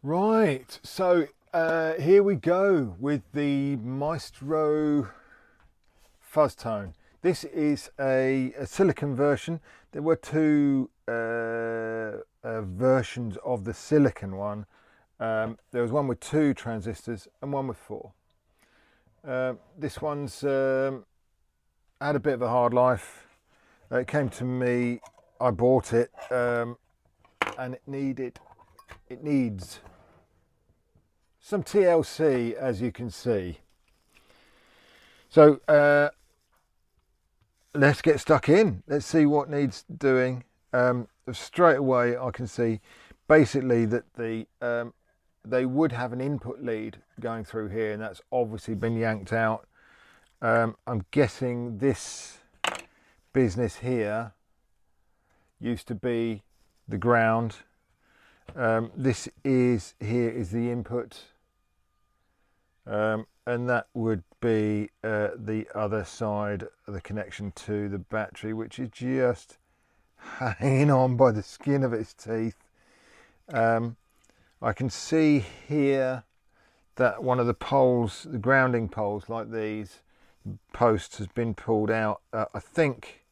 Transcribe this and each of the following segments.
Right, so here we go with the Maestro Fuzz-Tone. This is a silicon version. There were two versions of the silicon one. There was one with two transistors and one with four. This one's had a bit of a hard life. It came to me, I bought it, and it needs some TLC, as you can see. So let's get stuck in. Let's see what needs doing. Straight away I can see basically that they would have an input lead going through here, and that's obviously been yanked out. I'm guessing this business here used to be the ground. This is here is the input, and that would be the other side of the connection to the battery, which is just hanging on by the skin of its teeth. I can see here that one of the poles, the grounding poles like these posts, has been pulled out. I think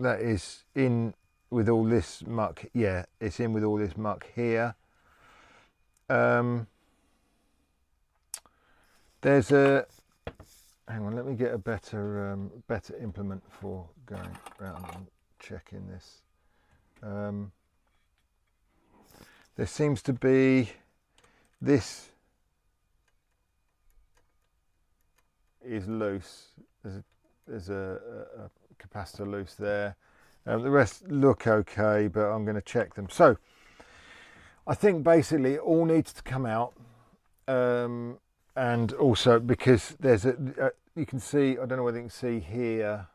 that is in with all this muck. Yeah, it's in with all this muck here. There's a, hang on, let me get a better implement for going around and checking this. There seems to be, this is loose. There's a capacitor loose there. The rest look okay, but I'm going to check them. So I think basically it all needs to come out, and also because there's you can see, I don't know whether you can see here,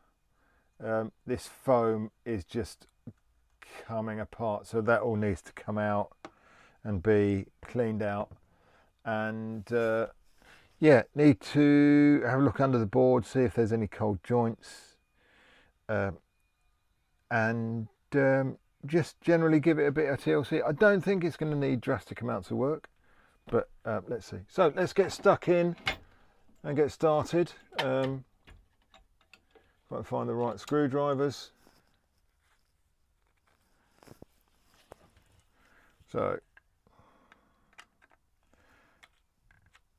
this foam is just coming apart, so that all needs to come out and be cleaned out. And yeah, need to have a look under the board, see if there's any cold joints, and just generally give it a bit of TLC. I don't think it's going to need drastic amounts of work, but let's see. So let's get stuck in and get started. If I can find the right screwdrivers. So,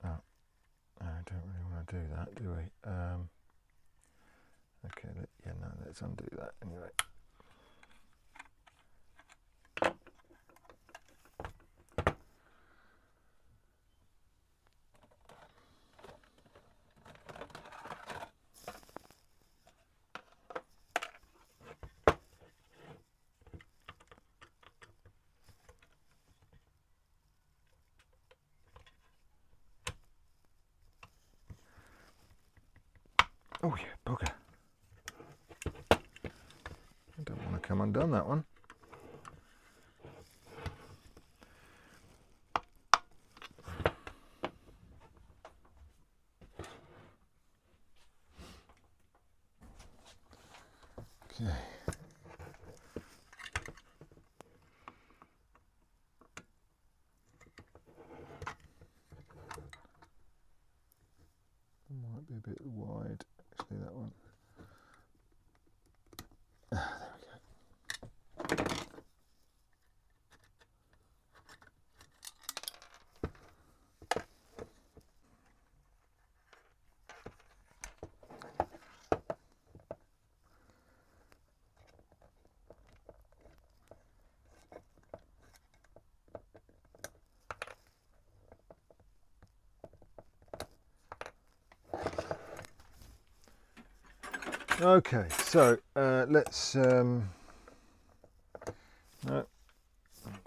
I don't really want to do that, do we? Okay, yeah, no, let's undo that anyway. Oh yeah, bugger. I don't want to come undone, that one. Okay. Might be a bit wide, actually, that one. There we go. Okay, so let's no,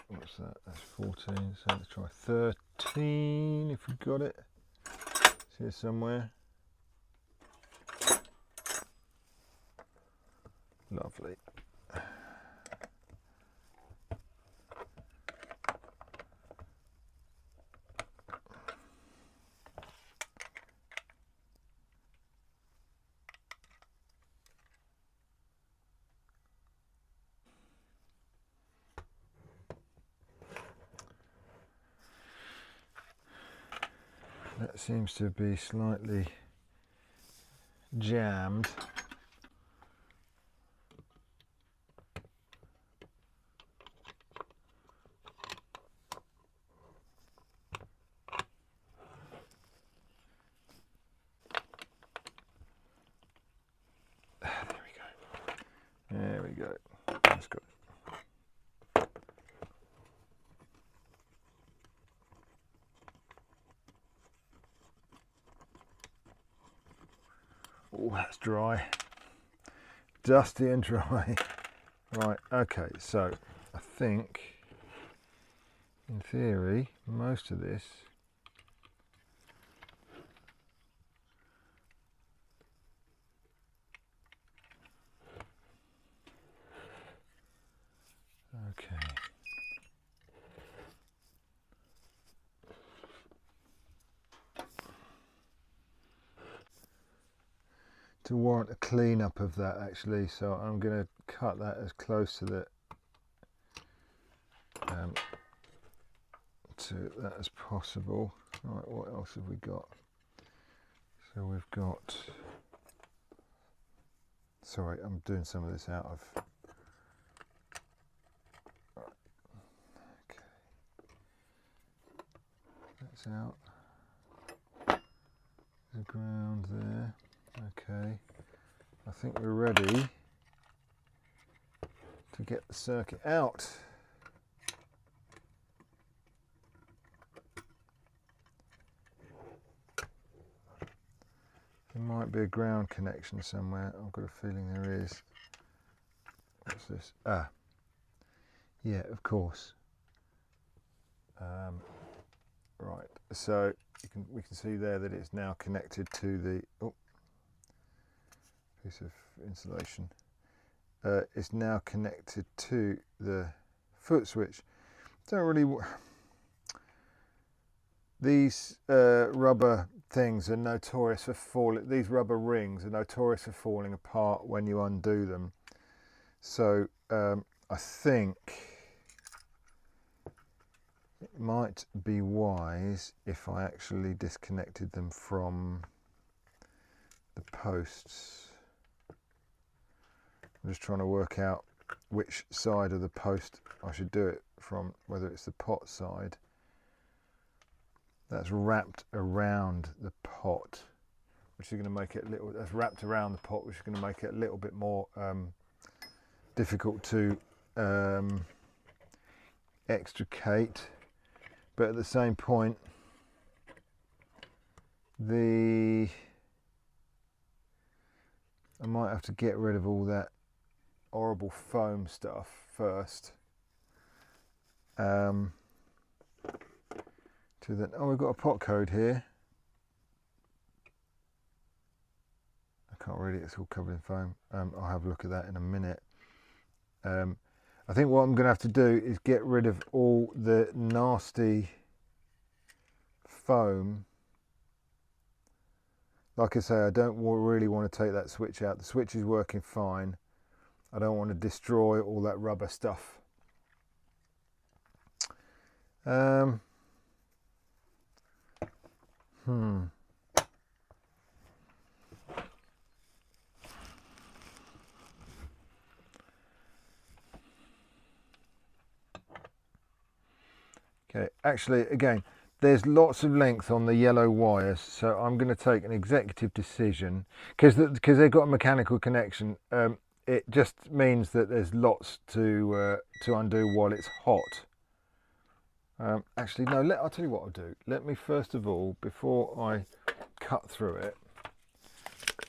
what's that? That's 14. So let's try 13 if we've got it. It's here somewhere. Lovely. That seems to be slightly jammed. There we go. That's good. Oh, that's dry. Dusty and dry. Right, okay, so I think in theory most of this okay. To warrant a cleanup of that actually, so I'm going to cut that as close to that as possible. Right, what else have we got? So we've got, sorry, I'm doing some of this out of, okay, that's out, the ground there, okay, I think we're ready to get the circuit out. There might be a ground connection somewhere. I've got a feeling there is. What's this? Ah, yeah, of course. Right, so we can see there that it's now connected to the piece of insulation. It's now connected to the foot switch. Don't really. These rubber things are notorious for falling. These rubber rings are notorious for falling apart when you undo them. So I think it might be wise if I actually disconnected them from the posts. I'm just trying to work out which side of the post I should do it from, whether it's the pot side. That's wrapped around the pot, which is going to make it a little. That's wrapped around the pot, which is going to make it a little bit more difficult to extricate. But at the same point, I might have to get rid of all that horrible foam stuff first. To then, oh, we've got a pot code here. I can't read it, it's all covered in foam. I'll have a look at that in a minute. I think what I'm going to have to do is get rid of all the nasty foam. Like I say, I don't really want to take that switch out. The switch is working fine. I don't want to destroy all that rubber stuff. Okay, actually, again, there's lots of length on the yellow wires, so I'm going to take an executive decision because they've got a mechanical connection. It just means that there's lots to undo while it's hot. Actually, no. I'll tell you what I'll do. Let me first of all, before I cut through it,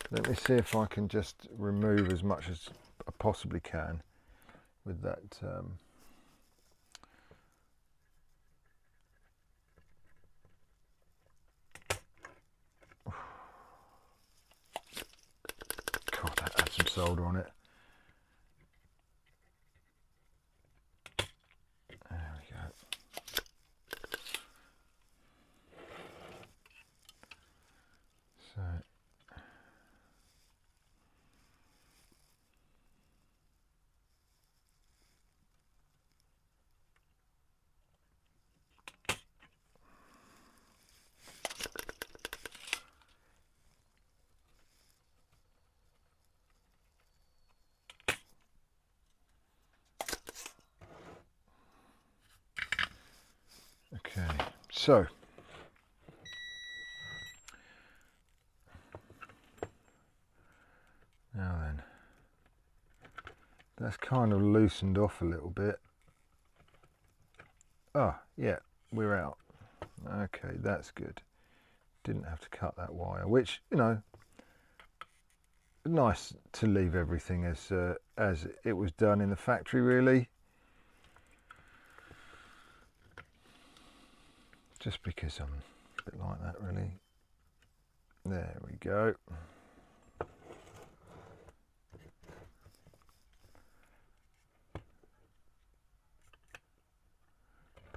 let me see if I can just remove as much as I possibly can with that. God, that had some solder on it. There we go. So. Okay, so now then, that's kind of loosened off a little bit. Oh yeah, we're out. Okay, that's good. Didn't have to cut that wire, which, you know, nice to leave everything as it was done in the factory, really. Just because I'm a bit like that, really. There we go.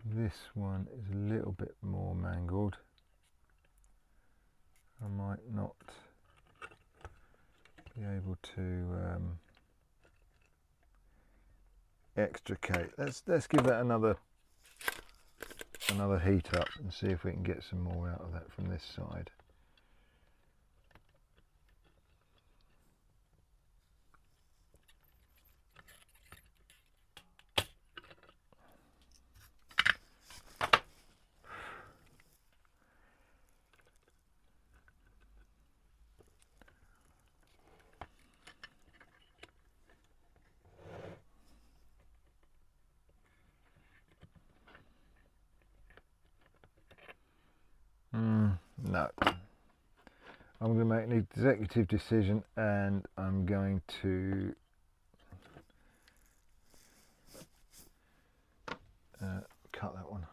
This one is a little bit more mangled. I might not be able to extricate. Let's give that another heat up and see if we can get some more out of that from this side. No. I'm going to make an executive decision and I'm going to cut that one.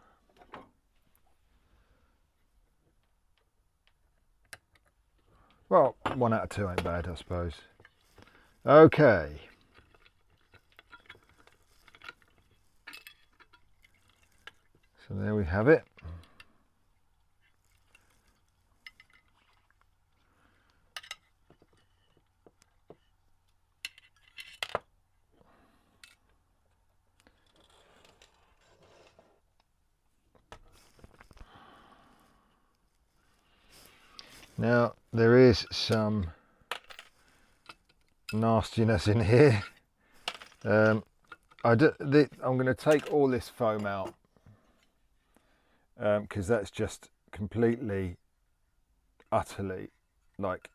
Well, 1 out of 2 ain't bad, I suppose. Okay. So there we have it. Now there is some nastiness in here. I'm going to take all this foam out because that's just completely, utterly, like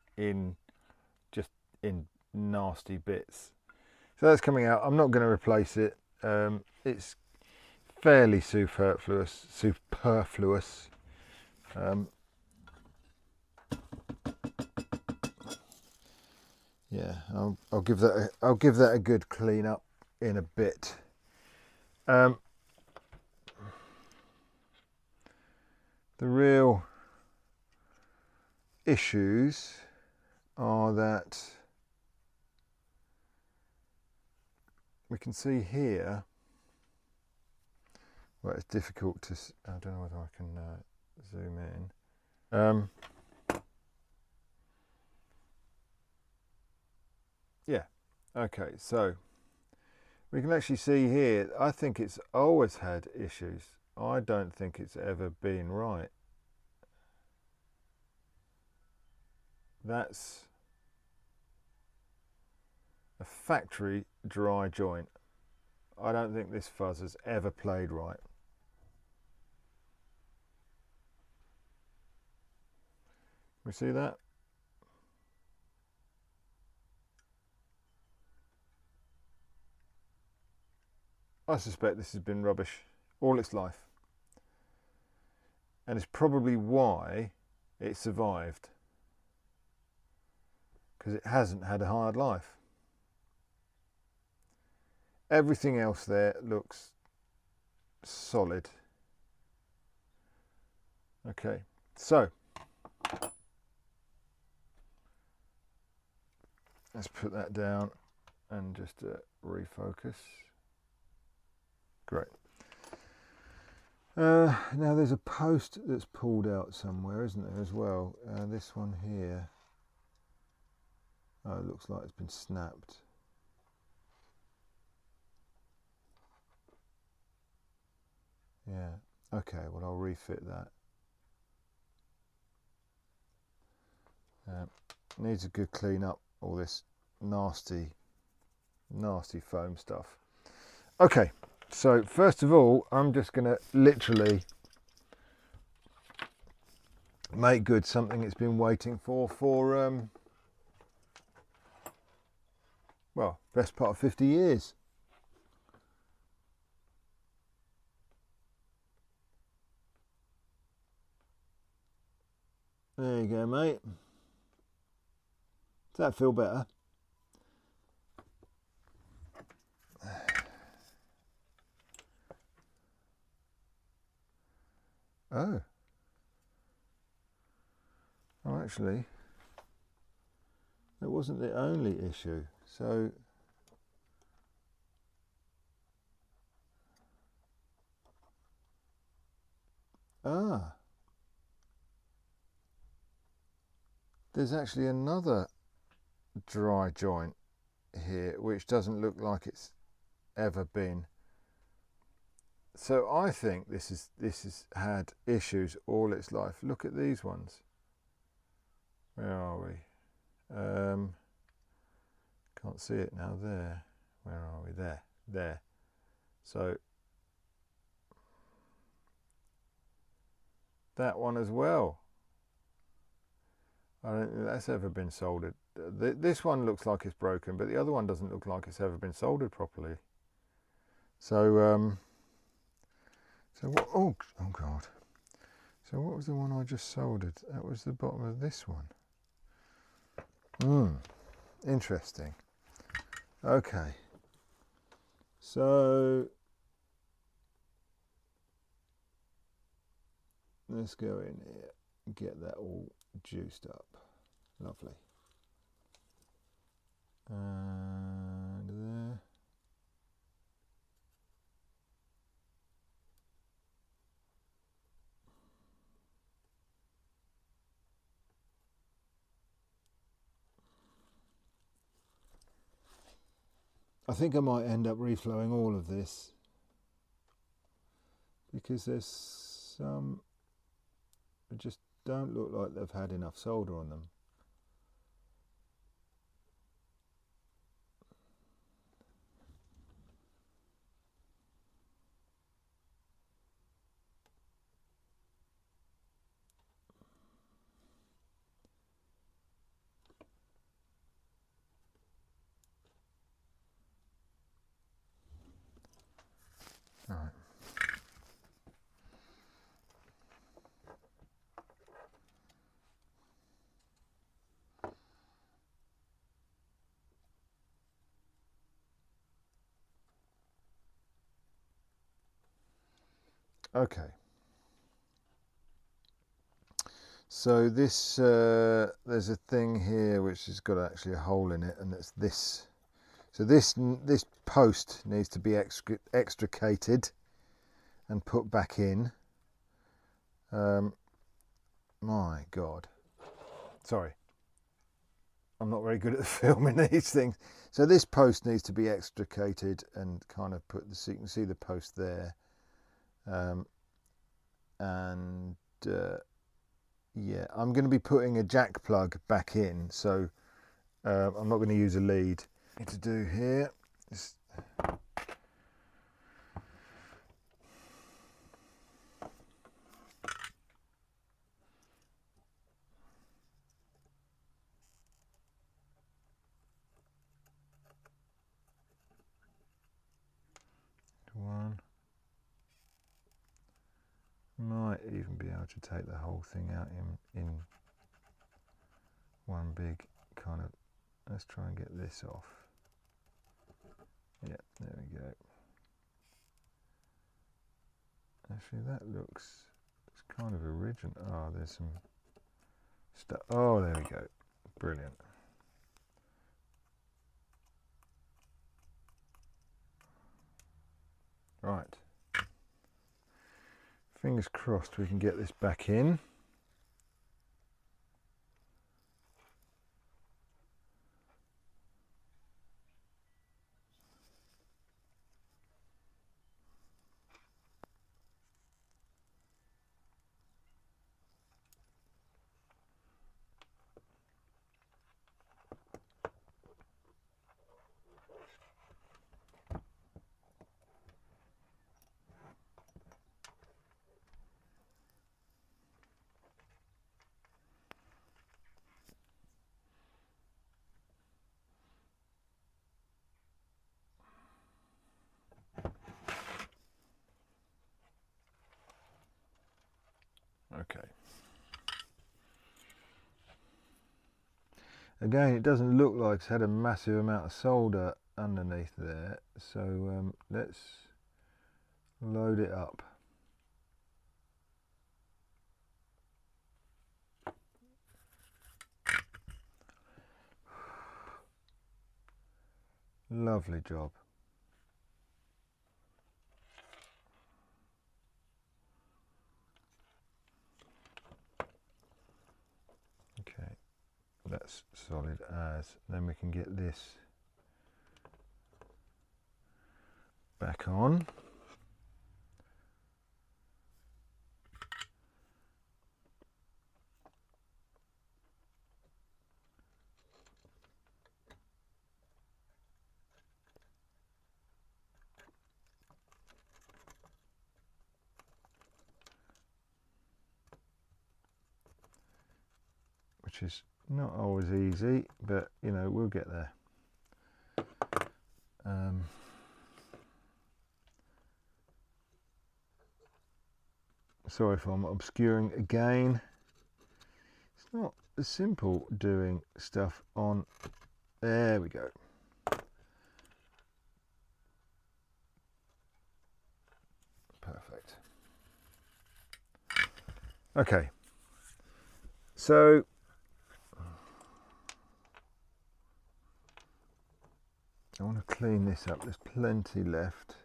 just in nasty bits. So that's coming out. I'm not going to replace it. It's fairly superfluous. Yeah, I'll give that a good clean up in a bit. The real issues are that we can see here. Well, it's difficult to. I don't know whether I can zoom in. Yeah, okay, so we can actually see here, I think it's always had issues. I don't think it's ever been right. That's a factory dry joint. I don't think this fuzz has ever played right. We see that? I suspect this has been rubbish all its life. And it's probably why it survived. Because it hasn't had a hard life. Everything else there looks solid. Okay, so let's put that down and just refocus. Great. Now there's a post that's pulled out somewhere, isn't there, as well? This one here. Oh, it looks like it's been snapped. Yeah. Okay, well, I'll refit that. Needs a good clean up, all this nasty foam stuff. Okay. So first of all, I'm just going to literally make good something it's been waiting for well, best part of 50 years. There you go, mate. Does that feel better? Oh. Oh, actually, that wasn't the only issue. So, there's actually another dry joint here which doesn't look like it's ever been. So I think this has had issues all its life. Look at these ones. Where are we? Can't see it now. There. Where are we? There. So that one as well. I don't think that's ever been soldered. This one looks like it's broken, but the other one doesn't look like it's ever been soldered properly. So what? Oh God. So what was the one I just soldered? That was the bottom of this one. Interesting. Okay. So let's go in here and get that all juiced up. Lovely. And there. I think I might end up reflowing all of this because there's some that just don't look like they've had enough solder on them. All right. Okay. So this there's a thing here which has got actually a hole in it, and it's this. So this post needs to be extricated and put back in. My God. Sorry. I'm not very good at filming these things. So this post needs to be extricated and kind of put, so you can see the post there. Yeah, I'm going to be putting a jack plug back in, so I'm not going to use a lead. To do here is one. Might even be able to take the whole thing out in one big kind of. Let's try and get this off. Yeah, there we go. Actually, that looks, it's kind of original. Oh, there's some stuff. Oh, there we go. Brilliant. Right. Fingers crossed we can get this back in. Okay. Again, it doesn't look like it's had a massive amount of solder underneath there, so let's load it up. Lovely job. Okay, that's solid as. Then we can get this back on. Which is not always easy, but you know, we'll get there. Sorry if I'm obscuring again. It's not as simple doing stuff on. There we go. Perfect. Okay. So I want to clean this up. There's plenty left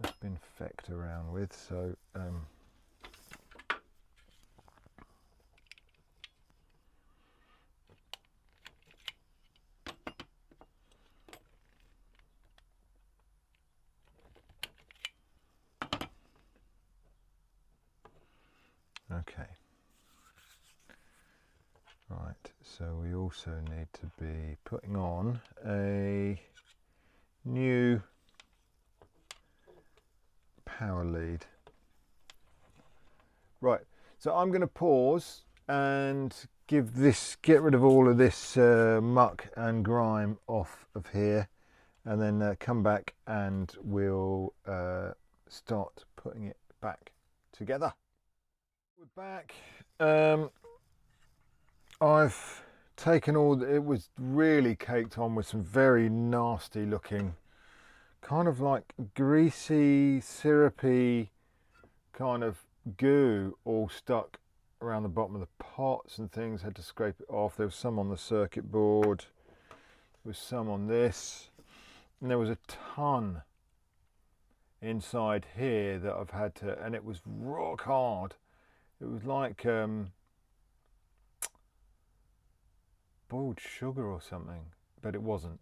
that's been fecked around with, so okay. Right, so we also need to be putting on a new power lead. Right, so I'm going to pause and get rid of all of this muck and grime off of here, and then come back and we'll start putting it back together. We're back. I've taken it was really caked on with some very nasty looking, kind of like greasy, syrupy kind of goo all stuck around the bottom of the pots and things. Had to scrape it off. There was some on the circuit board, there was some on this, and there was a ton inside here that I've had to, and it was rock hard. It was like boiled sugar or something, but it wasn't,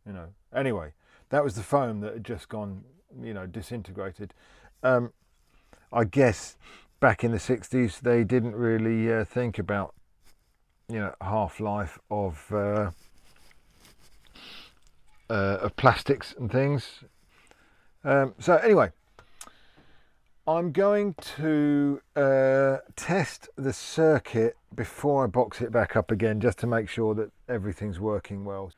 you know. Anyway, that was the foam that had just gone, you know, disintegrated. I guess back in the 60s they didn't really think about, you know, half-life of plastics and things. So anyway, I'm going to test the circuit before I box it back up again, just to make sure that everything's working well.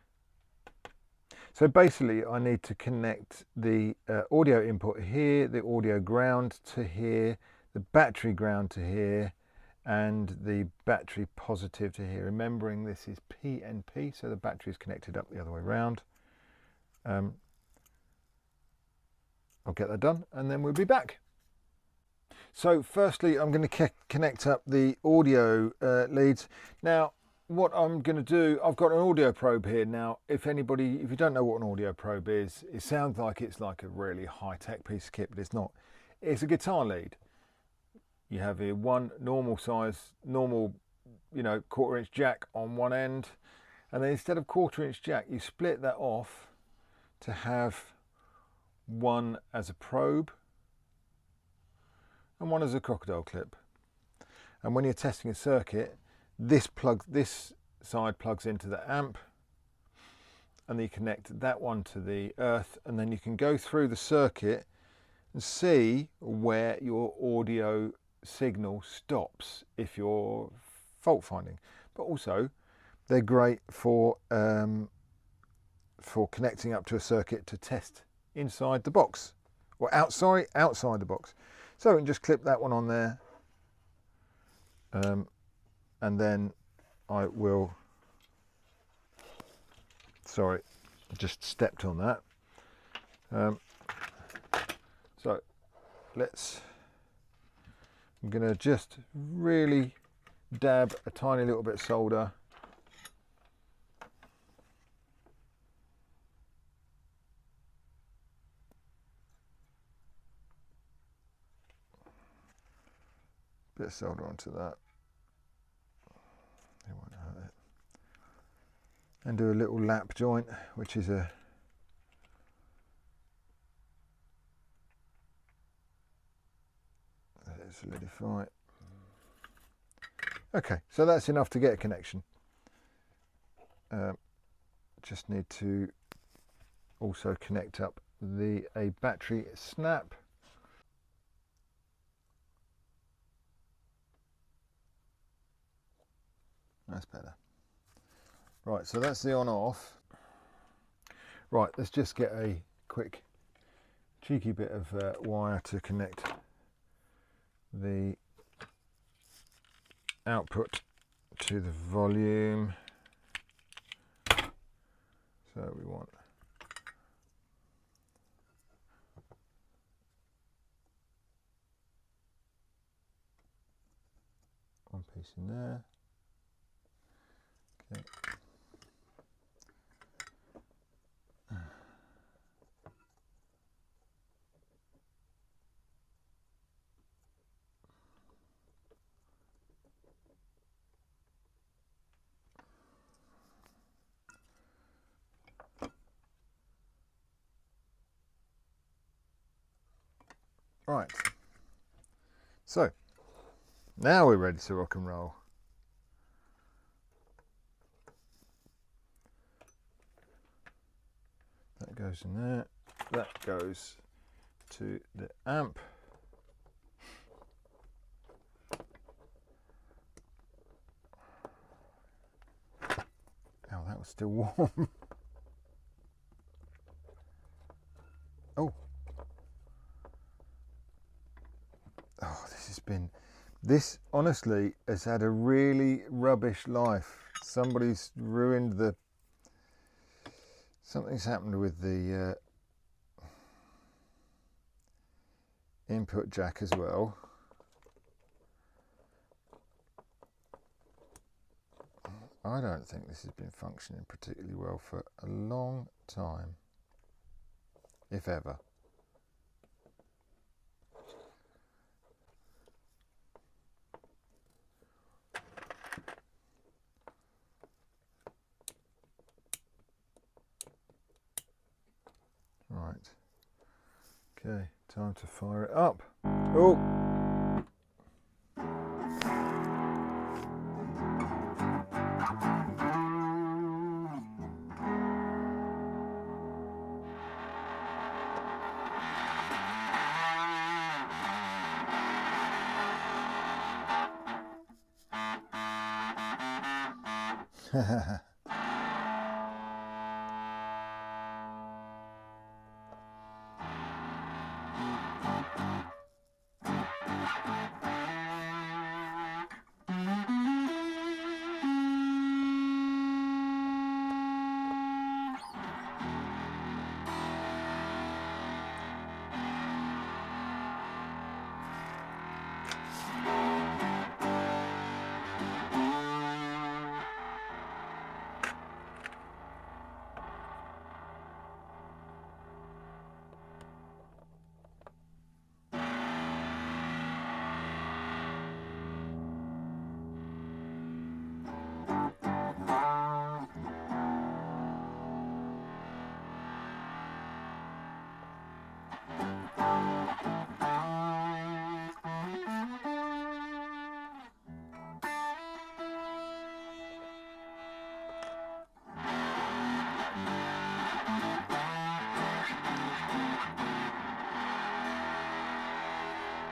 So basically I need to connect the audio input here, the audio ground to here, the battery ground to here, and the battery positive to here. Remembering this is PNP, so the battery is connected up the other way around. I'll get that done and then we'll be back. So firstly, I'm going to connect up the audio leads. Now, what I'm going to do, I've got an audio probe here. Now, if you don't know what an audio probe is, it sounds like it's like a really high-tech piece of kit, but it's not. It's a guitar lead. You have here one normal size, you know, 1/4-inch jack on one end, and then instead of 1/4-inch jack, you split that off to have one as a probe and one as a crocodile clip. And when you're testing a circuit, this side plugs into the amp, and then you connect that one to the earth, and then you can go through the circuit and see where your audio signal stops if you're fault finding. But also they're great for connecting up to a circuit to test inside the box, or outside the box. So we can just clip that one on there, and then I will, sorry, I just stepped on that. So I'm going to just really dab a tiny little bit of solder. Bit of solder onto that. It won't hurt it. And do a little lap joint, which is a solidify. Okay, so that's enough to get a connection. Just need to also connect up a battery snap. That's better. Right, so that's the on off. Right, let's just get a quick cheeky bit of wire to connect the output to the volume. So we want one piece in there. Okay. Right, so now we're ready to rock and roll. That goes in there, that goes to the amp. Oh, that was still warm. Oh. Oh, this honestly has had a really rubbish life. Somebody's ruined something's happened with the input jack as well. I don't think this has been functioning particularly well for a long time, if ever. Right, okay, time to fire it up. Oh!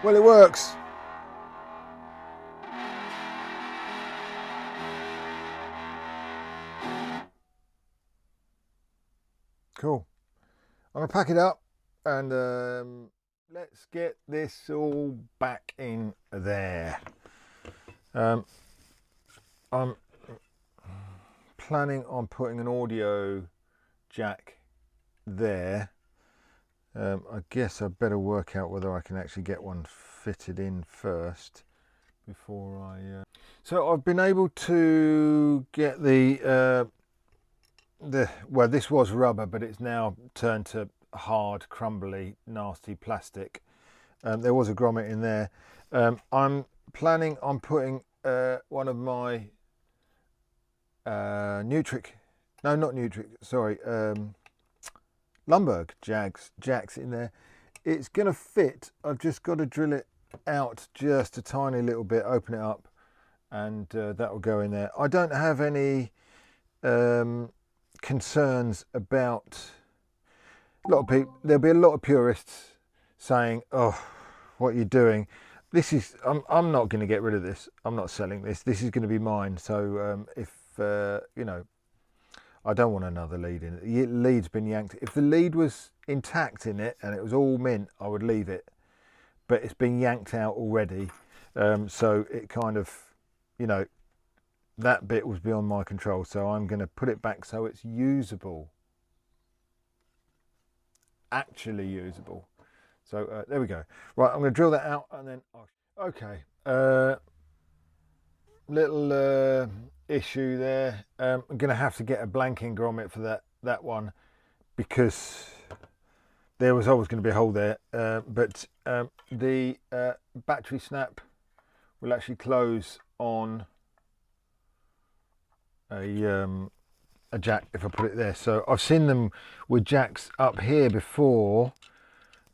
Well, it works. Cool. I'm gonna pack it up and let's get this all back in there. I'm planning on putting an audio jack there. I guess I better work out whether I can actually get one fitted in first before I... So I've been able to get well, this was rubber, but it's now turned to hard, crumbly, nasty plastic. There was a grommet in there. I'm planning on putting one of my Lumberg jacks in there. It's going to fit. I've just got to drill it out just a tiny little bit, open it up, and that will go in there. I don't have any concerns about... a lot of people, there'll be a lot of purists saying, oh, what are you doing? This is, I'm not going to get rid of this. I'm not selling this. This is going to be mine. So if, you know, I don't want another lead in it. The lead's been yanked. If the lead was intact in it and it was all mint, I would leave it. But it's been yanked out already. So it kind of, you know, that bit was beyond my control. So I'm going to put it back so it's usable. Actually usable. So there we go. Right, I'm going to drill that out and then... Okay. Little issue there. I'm going to have to get a blanking grommet for that one, because there was always going to be a hole there. But the battery snap will actually close on a jack if I put it there. So I've seen them with jacks up here before.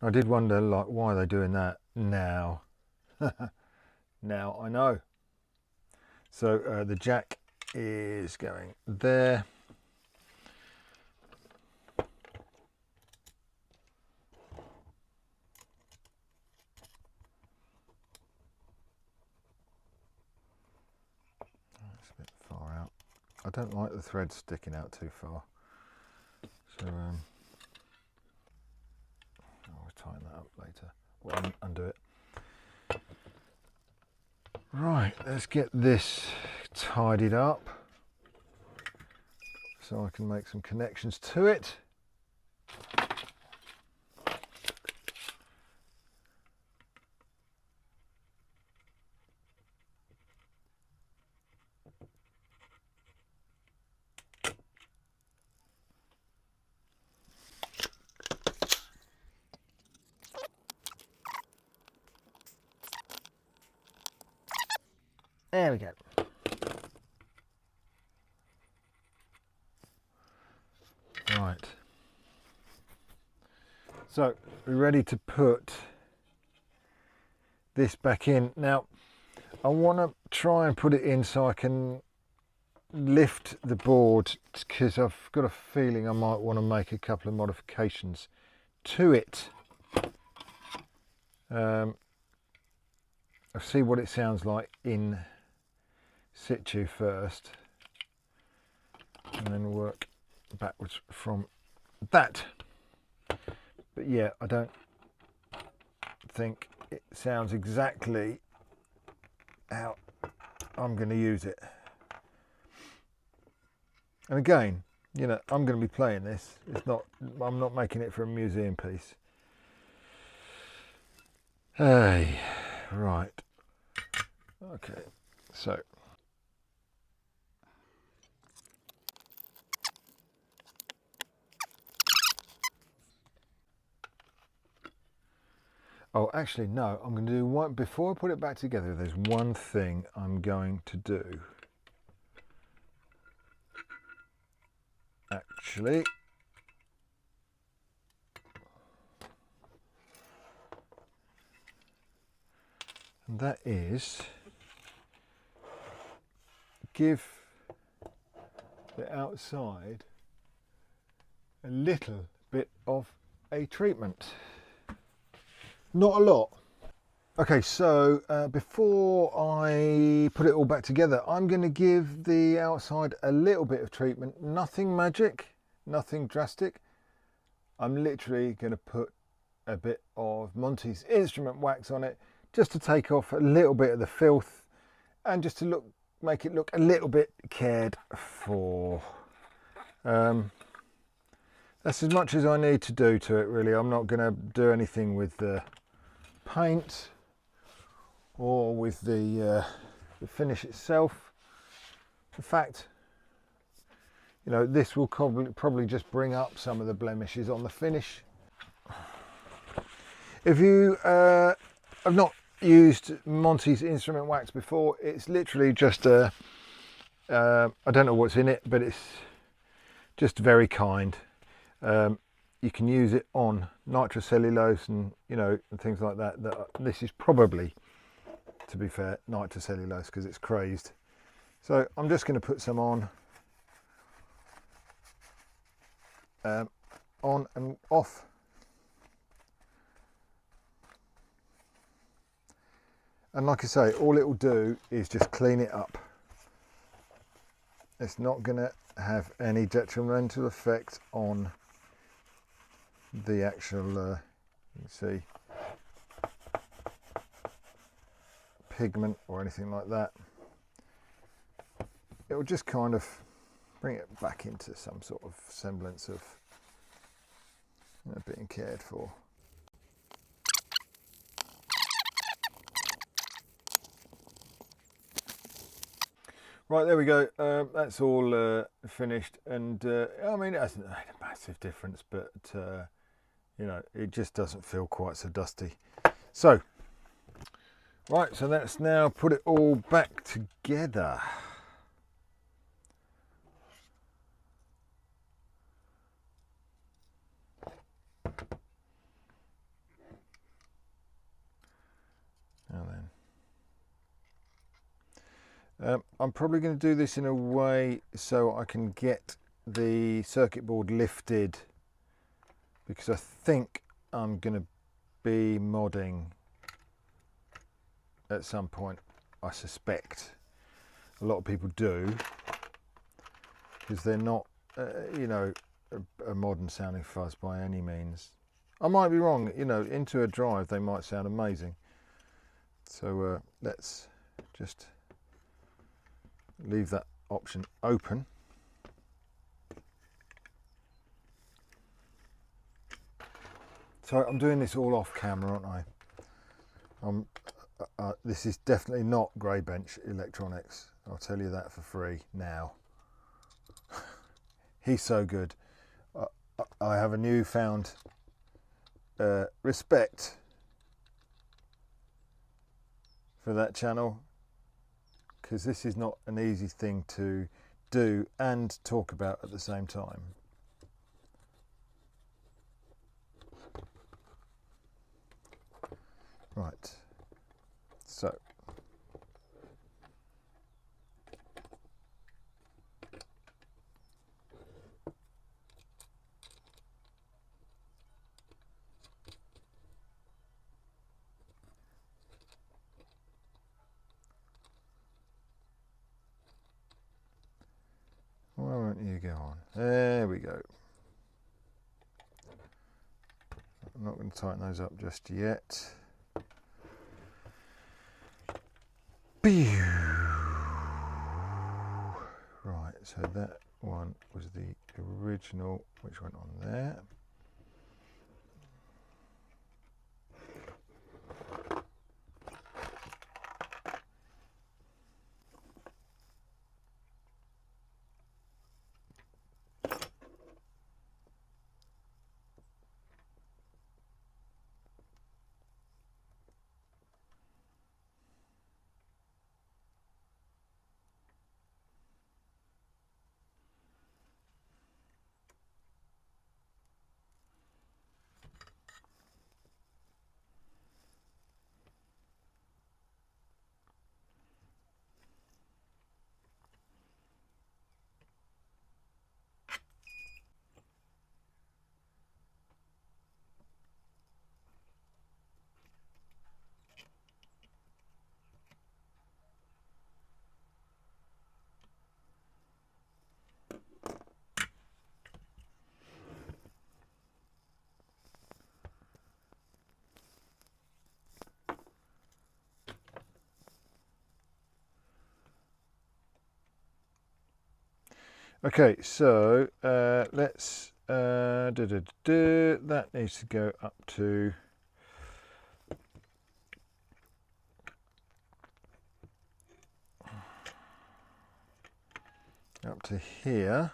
I did wonder, like, why are they doing that now? Now I know. So the jack is going there. That's a bit far out. I don't like the thread sticking out too far. So I'll tighten that up later. Well, undo it. Right, let's get this tidied up so I can make some connections to it. There we go. Right. So we're ready to put this back in. Now I want to try and put it in so I can lift the board, because I've got a feeling I might want to make a couple of modifications to it. I'll see what it sounds like in situ first, and then work backwards from that. But yeah, I don't think it sounds exactly how I'm going to use it. And again, you know, I'm going to be playing this. It's not, I'm not making it for a museum piece. Hey, right. Okay, so oh, actually, no, I'm going to do one, before I put it back together, there's one thing I'm going to do. Actually, and that is give the outside a little bit of a treatment. Not a lot. Okay, so before I put it all back together, I'm going to give the outside a little bit of treatment. Nothing magic, nothing drastic. I'm literally going to put a bit of Monty's instrument wax on it, just to take off a little bit of the filth and just to make it look a little bit cared for. That's as much as I need to do to it, really. I'm not going to do anything with the paint or with the finish itself. In fact, you know, this will probably just bring up some of the blemishes on the finish. If you have not used Monty's instrument wax before, it's literally just I don't know what's in it, but it's just very kind. You can use it on nitrocellulose and, you know, and things like that. This is probably, to be fair, nitrocellulose because it's crazed. So I'm just going to put some on and off. And like I say, all it will do is just clean it up. It's not going to have any detrimental effect on the actual, you can see, pigment or anything like that. It will just kind of bring it back into some sort of semblance of, you know, being cared for. Right, there we go. That's all finished, and I mean, it hasn't made a massive difference, but you know, it just doesn't feel quite so dusty. So, right, so let's now put it all back together. Now then. I'm probably going to do this in a way so I can get the circuit board lifted, because I think I'm going to be modding at some point. I suspect a lot of people do, because they're not, you know, a modern sounding fuzz by any means. I might be wrong, you know, into a drive they might sound amazing. So let's just leave that option open. So I'm doing this all off camera, aren't I? This is definitely not Grey Bench Electronics. I'll tell you that for free now. He's so good. I have a newfound respect for that channel, because this is not an easy thing to do and talk about at the same time. Right, so why won't you go on? There we go. I'm not going to tighten those up just yet. Right, so that one was the original, which went on there. Okay, so let's that needs to go up to here.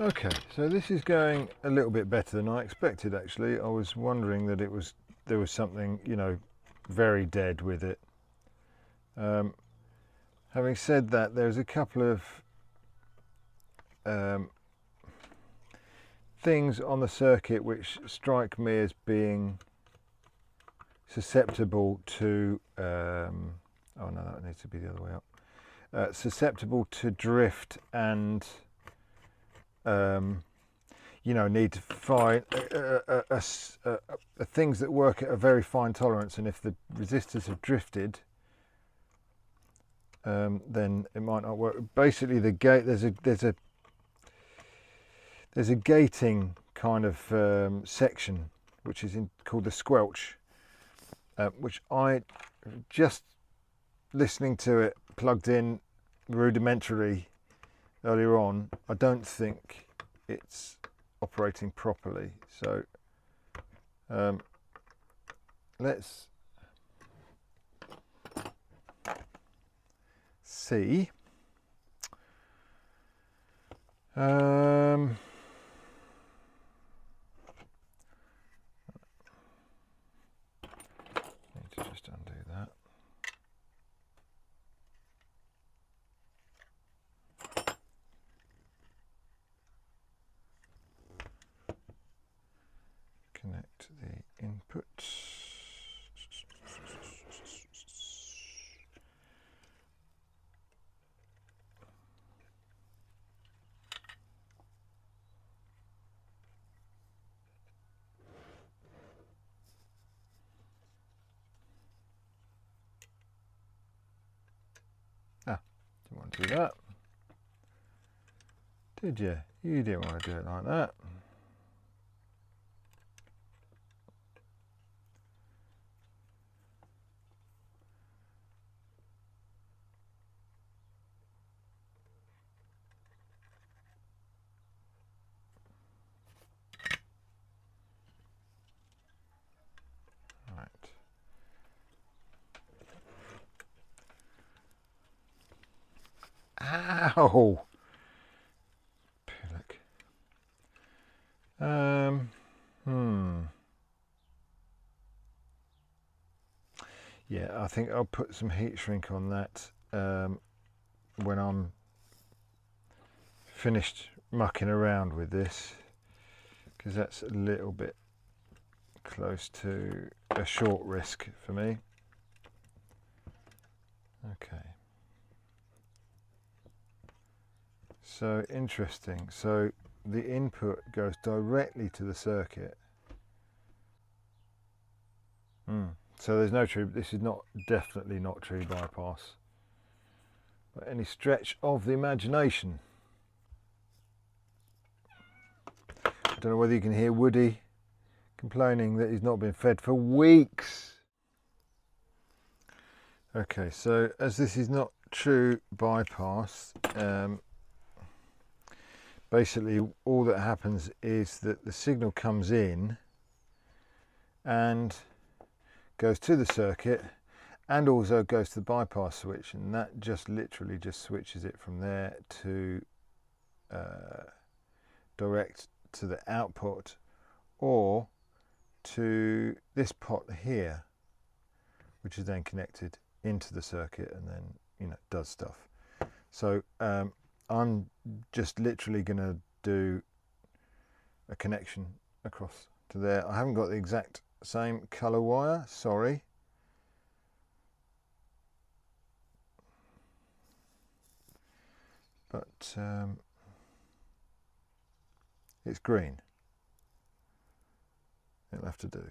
Okay, so this is going a little bit better than I expected. Actually, I was wondering that there was something, you know, very dead with it. Having said that, there's a couple of things on the circuit which strike me as being susceptible to oh no, that needs to be the other way up, susceptible to drift and you know, need to find things that work at a very fine tolerance, and if the resistors have drifted, then it might not work. Basically, the gate, there's a gating kind of section which is called the squelch, which I just listening to it plugged in rudimentary earlier on, I don't think it's operating properly. So let's see. Need to just undo that. Connect the input. Didn't want to do that. Did you? You didn't want to do it like that. Ow! Pillock. Yeah, I think I'll put some heat shrink on that when I'm finished mucking around with this, because that's a little bit close to a short risk for me. Okay. So interesting. So the input goes directly to the circuit. So there's no true. This is definitely not true bypass by any stretch of the imagination. don't know whether you can hear Woody complaining that he's not been fed for weeks. Okay, so as this is not true bypass, basically all that happens is that the signal comes in and goes to the circuit and also goes to the bypass switch, and that just literally just switches it from there to direct to the output or to this pot here, which is then connected into the circuit and then, you know, does stuff. So I'm just literally going to do a connection across to there. I haven't got the exact same color wire, sorry. But it's green. It'll have to do.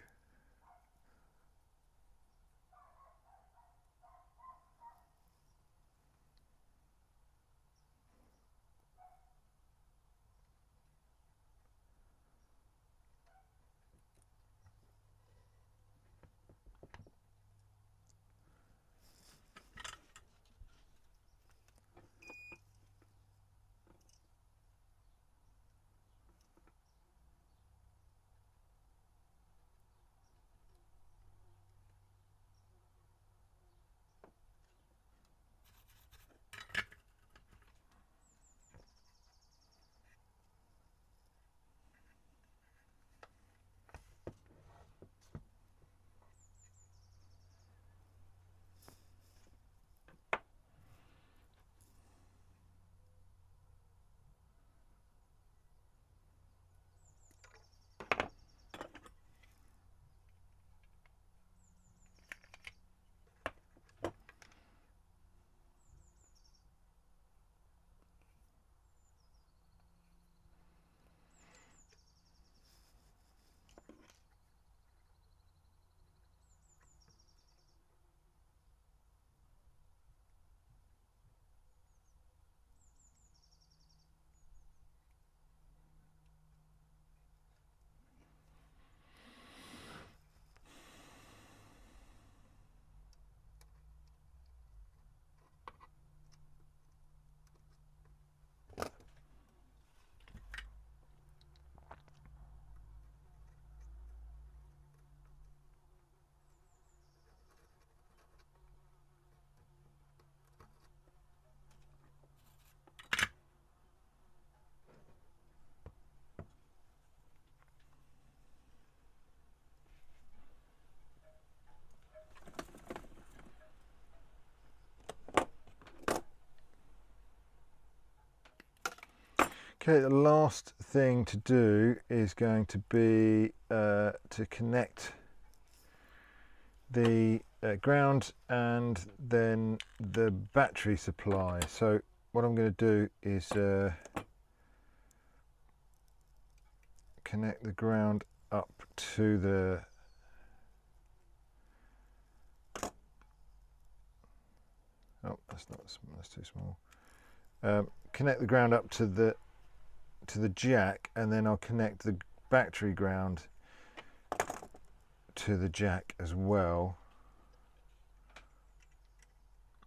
Okay, the last thing to do is going to be to connect the ground and then the battery supply. So what I'm going to do is connect the ground up to the that's too small. Connect the ground up to the jack, and then I'll connect the battery ground to the jack as well.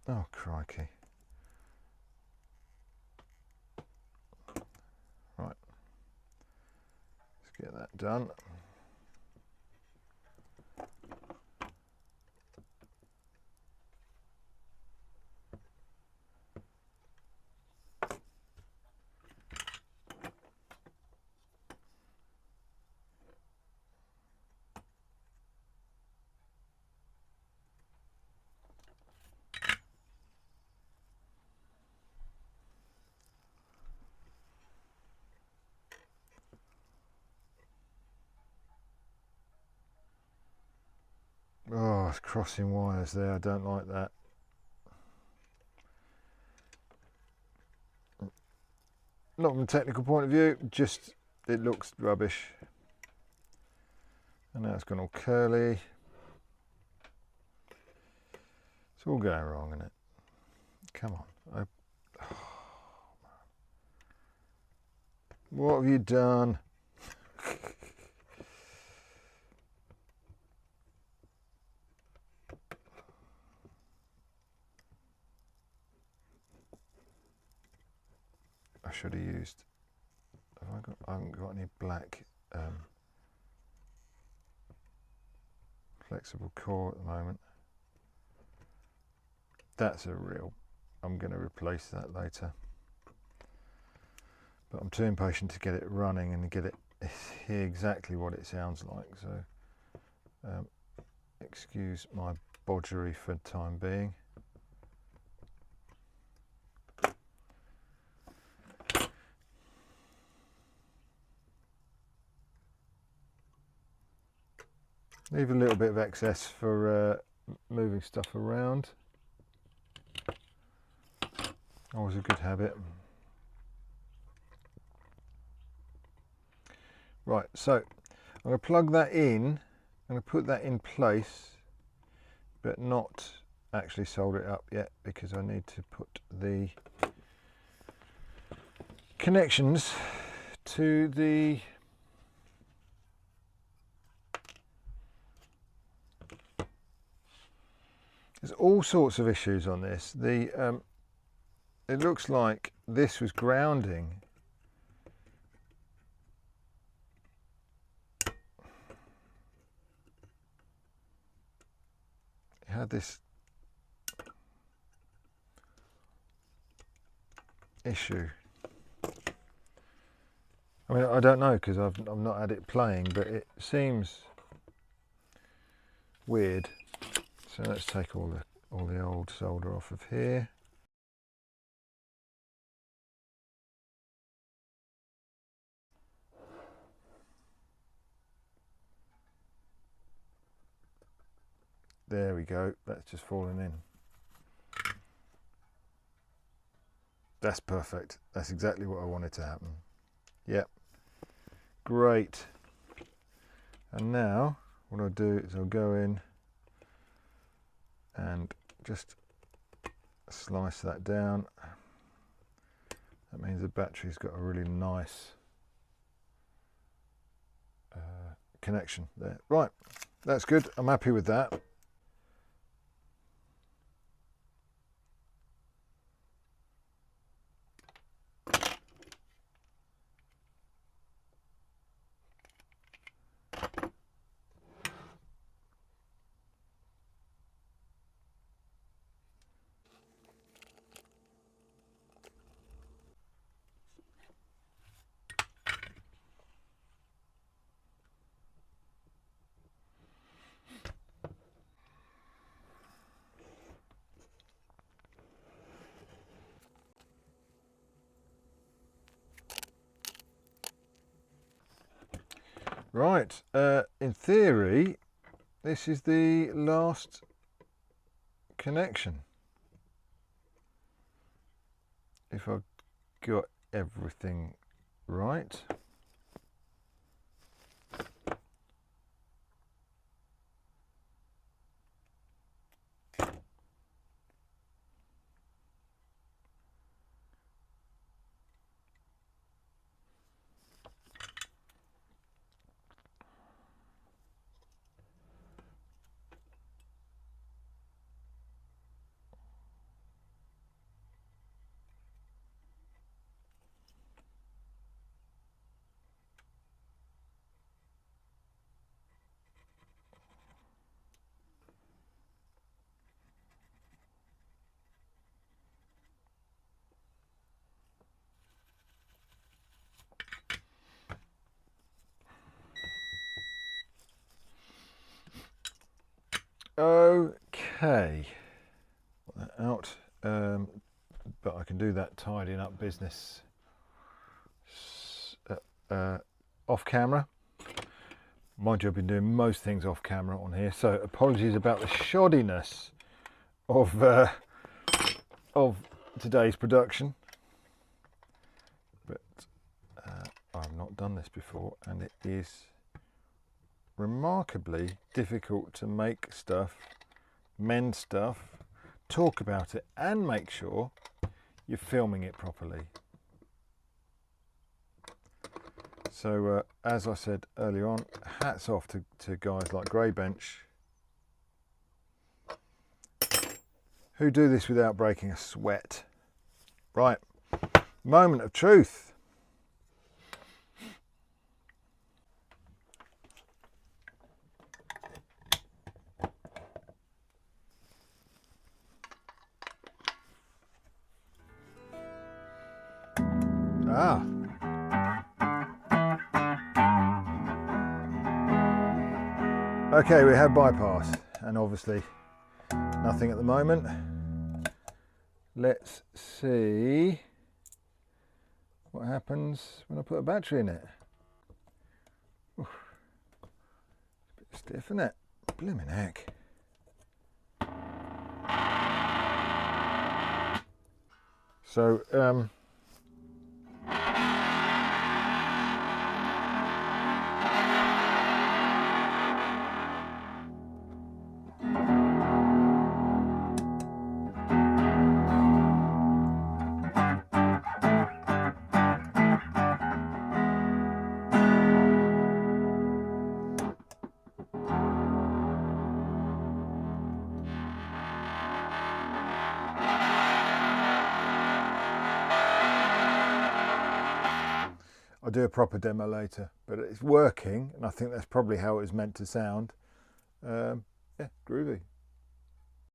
Oh crikey. Right, let's get that done. Oh, it's crossing wires there, I don't like that. Not from a technical point of view, just it looks rubbish. And now it's gone all curly. It's all going wrong, isn't it? Come on. Oh, what have you done? should have used. I haven't got any black flexible core at the moment. That's a real. I'm going to replace that later. But I'm too impatient to get it running and get it hear exactly what it sounds like. So excuse my bodgery for the time being. Leave a little bit of excess for moving stuff around. Always a good habit. Right, so I'm going to plug that in. I'm going to put that in place, but not actually solder it up yet because I need to put the connections to the there's all sorts of issues on this. It looks like this was grounding. It had this issue. I mean, I don't know because I've not had it playing, but it seems weird. So let's take all the old solder off of here. There we go, that's just fallen in. That's perfect. That's exactly what I wanted to happen. Yep, great. And now what I'll do is I'll go in and just slice that down. That means the battery's got a really nice connection there. Right, that's good. I'm happy with that. Right, in theory, this is the last connection. If I've got everything right. Okay, put that out, but I can do that tidying up business off camera. Mind you, I've been doing most things off camera on here, so apologies about the shoddiness of today's production. But I've not done this before, and it is remarkably difficult to make stuff, mend stuff, talk about it, and make sure you're filming it properly. So as I said earlier on, hats off to guys like Greybench who do this without breaking a sweat. Right, Moment of truth. Ah. Okay, we have bypass, and obviously nothing at the moment. Let's see what happens when I put a battery in it. Oof. It's a bit stiff, isn't it? Blimmin' heck. So, I'll do a proper demo later, but it's working, and I think that's probably how it was meant to sound. Yeah, groovy.